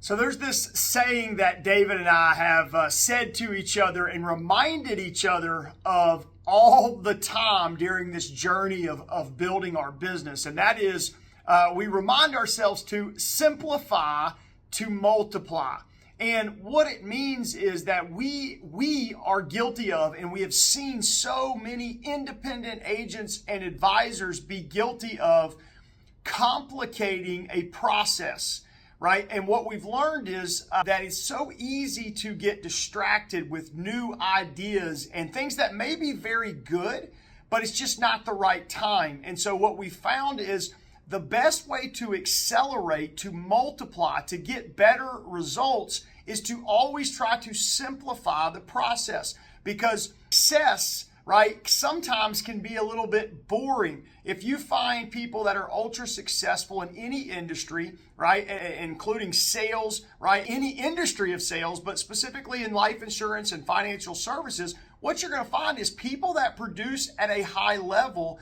So there's this saying that David and I have said to each other and reminded each other of all the time during this journey of building our business. And that is, we remind ourselves to simplify to multiply. And what it means is that we are guilty of, and we have seen so many independent agents and advisors be guilty of complicating a process. Right? And what we've learned is that it's so easy to get distracted with new ideas and things that may be very good, but it's just not the right time. And so what we found is the best way to accelerate, to multiply, to get better results is to always try to simplify the process, because success, right, sometimes can be a little bit boring. If you find people that are ultra successful in any industry, right, including sales, right, any industry of sales, but specifically in life insurance and financial services, what you're going to find is people that produce at a high level,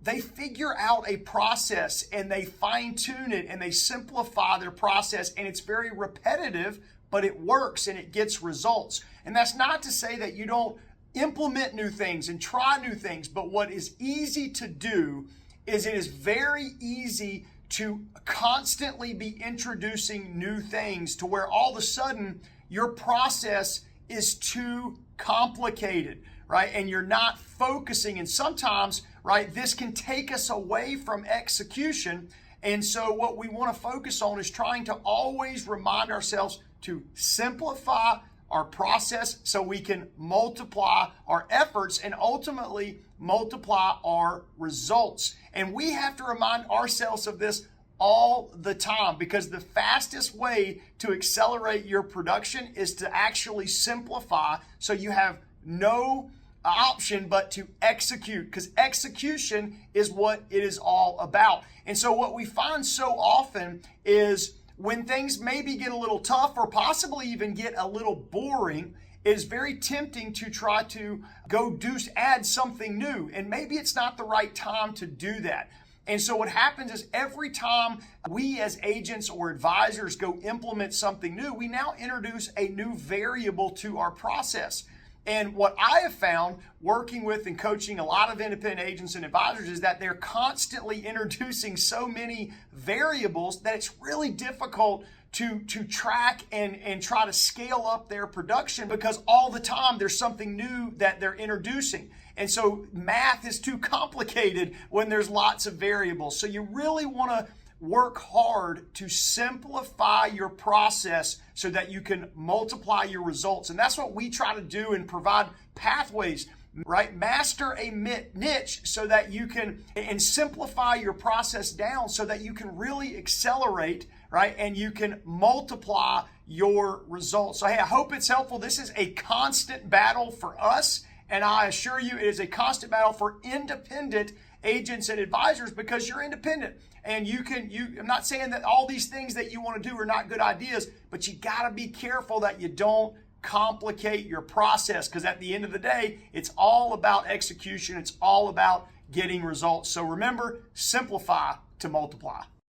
they figure out a process and they fine tune it and they simplify their process, and it's very repetitive, but it works and it gets results. And that's not to say that you don't implement new things and try new things, but what is easy to do is it is very easy to constantly be introducing new things to where all of a sudden your process is too complicated, right? And you're not focusing, and sometimes, right, this can take us away from execution. And so what we want to focus on is trying to always remind ourselves to simplify our process so we can multiply our efforts and ultimately multiply our results. And we have to remind ourselves of this all the time, because the fastest way to accelerate your production is to actually simplify so you have no option but to execute, because execution is what it is all about. And so what we find so often is when things maybe get a little tough or possibly even get a little boring, it is very tempting to try to add something new. And maybe it's not the right time to do that. And so what happens is every time we as agents or advisors go implement something new, we now introduce a new variable to our process. And what I have found working with and coaching a lot of independent agents and advisors is that they're constantly introducing so many variables that it's really difficult to track and try to scale up their production, because all the time there's something new that they're introducing. And so math is too complicated when there's lots of variables. So you really want to work hard to simplify your process so that you can multiply your results. And that's what we try to do and provide pathways, right? Master a niche so that you can, and simplify your process down so that you can really accelerate, right? And you can multiply your results. So, hey, I hope it's helpful. This is a constant battle for us. And I assure you, it is a constant battle for independent agents and advisors, because you're independent. And I'm not saying that all these things that you want to do are not good ideas, but you got to be careful that you don't complicate your process, because at the end of the day, it's all about execution. It's all about getting results. So remember, simplify to multiply.